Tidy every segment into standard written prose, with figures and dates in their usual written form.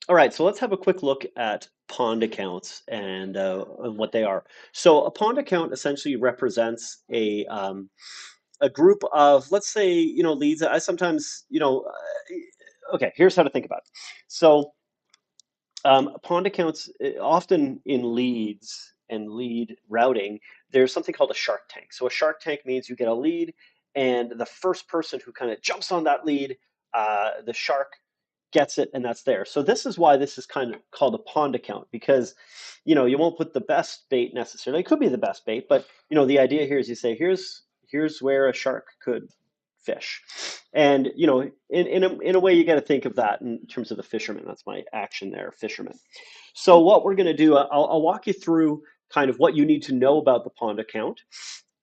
All right, so let's have a quick look at pond accounts and what they are. So a pond account essentially represents a group of, let's say, leads. I sometimes, okay, here's how to think about it. So pond accounts, often in leads and lead routing, there's something called a shark tank. So a shark tank means you get a lead, and the first person who kind of jumps on that lead, the shark gets it, and that's there. So this is why this is kind of called a pond account, because you won't put the best bait necessarily. It could be the best bait, but the idea here is you say here's where a shark could fish. And in a way, you got to think of that in terms of the fisherman. That's my action there, fisherman. So what we're going to do, I'll walk you through kind of what you need to know about the pond account,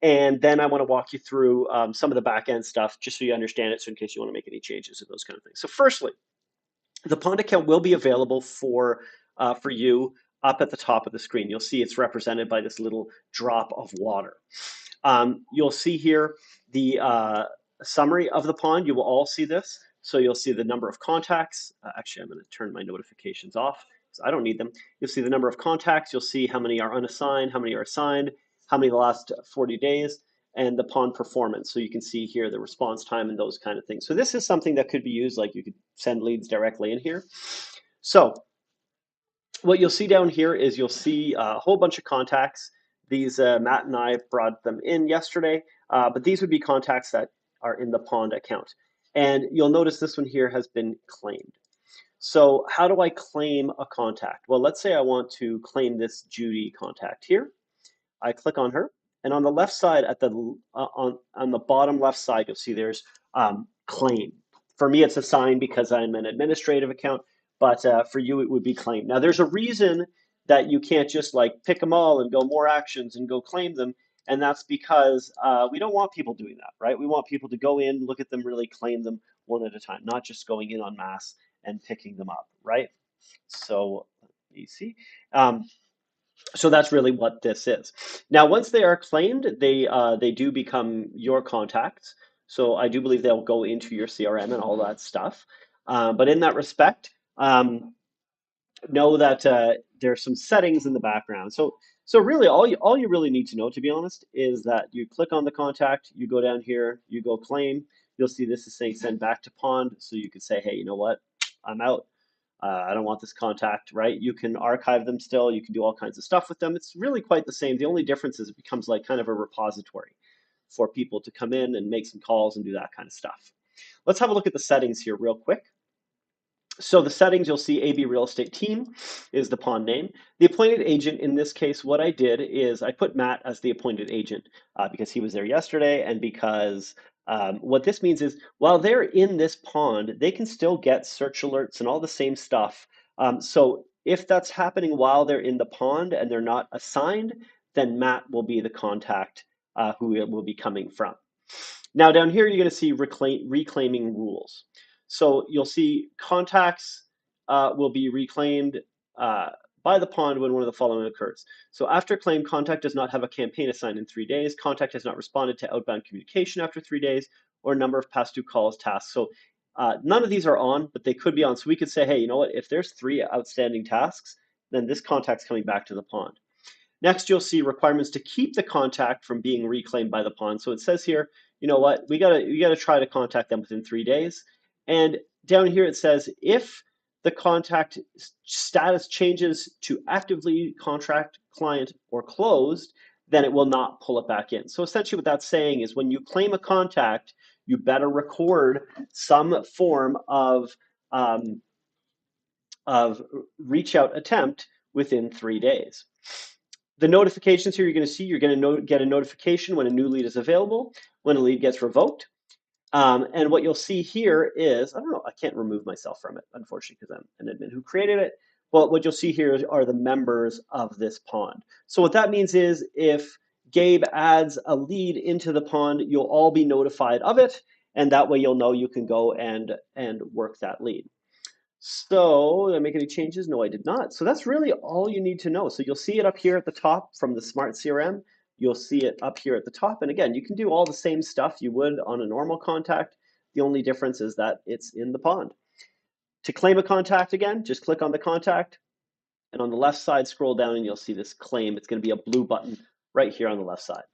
and then I want to walk you through some of the back end stuff, just so you understand it, so in case you want to make any changes and those kind of things. So firstly, the pond account will be available for you up at the top of the screen. You'll see it's represented by this little drop of water. You'll see here the summary of the pond. You will all see this. So you'll see the number of contacts. Actually, I'm going to turn my notifications off because I don't need them. You'll see the number of contacts. You'll see how many are unassigned, how many are assigned, how many the last 40 days, and the pond performance. So you can see here the response time and those kind of things. So this is something that could be used, like you could send leads directly in here. So what you'll see down here is you'll see a whole bunch of contacts. These Matt and I brought them in yesterday, but these would be contacts that are in the pond account. And you'll notice this one here has been claimed. So how do I claim a contact? Well, let's say I want to claim this Judy contact here. I click on her, and on the left side, at the on the bottom left side, you'll see there's claim. For me, it's assigned because I'm an administrative account, but for you, it would be claim. Now, there's a reason that you can't just like pick them all and go more actions and go claim them, and that's because we don't want people doing that, right? We want people to go in, look at them, really claim them one at a time, not just going in en masse and picking them up, right? So you see. So that's really what this is. Now, once they are claimed, they do become your contacts. So I do believe they'll go into your CRM and all that stuff. But in that respect, know that there's some settings in the background. So really, all you really need to know, to be honest, is that you click on the contact, you go down here, you go claim. You'll see this is saying send back to pond. So you could say, hey, you know what? I'm out. I don't want this contact, right? You can archive them still. You can do all kinds of stuff with them. It's really quite the same. The only difference is it becomes like kind of a repository for people to come in and make some calls and do that kind of stuff. Let's have a look at the settings here real quick. So the settings, you'll see AB Real Estate Team is the pond name. The appointed agent, in this case, what I did is I put Matt as the appointed agent because he was there yesterday, and because what this means is while they're in this pond, they can still get search alerts and all the same stuff. So if that's happening while they're in the pond and they're not assigned, then Matt will be the contact who it will be coming from. Now down here, you're going to see reclaiming rules. So you'll see contacts will be reclaimed uh, by the pond when one of the following occurs. So after claim, contact does not have a campaign assigned in 3 days. Contact has not responded to outbound communication after 3 days, or a number of past due calls, tasks. So none of these are on, but they could be on. So we could say, hey, you know what? If there's 3 outstanding tasks, then this contact's coming back to the pond. Next, you'll see requirements to keep the contact from being reclaimed by the pond. So it says here, you know what, we gotta try to contact them within 3 days. And down here it says if the contact status changes to actively contract client or closed, then it will not pull it back in. So essentially what that's saying is when you claim a contact, you better record some form um, of reach out attempt within 3 days. The notifications here you're going to get a notification when a new lead is available, when a lead gets revoked. And what you'll see here is, I don't know, I can't remove myself from it, unfortunately, because I'm an admin who created it. But what you'll see here are the members of this pond. So what that means is if Gabe adds a lead into the pond, you'll all be notified of it. And that way you'll know you can go and work that lead. So did I make any changes? No, I did not. So that's really all you need to know. So you'll see it up here at the top from the Smart CRM. You'll see it up here at the top. And again, you can do all the same stuff you would on a normal contact. The only difference is that it's in the pond. To claim a contact again, just click on the contact, and on the left side, scroll down and you'll see this claim. It's going to be a blue button right here on the left side.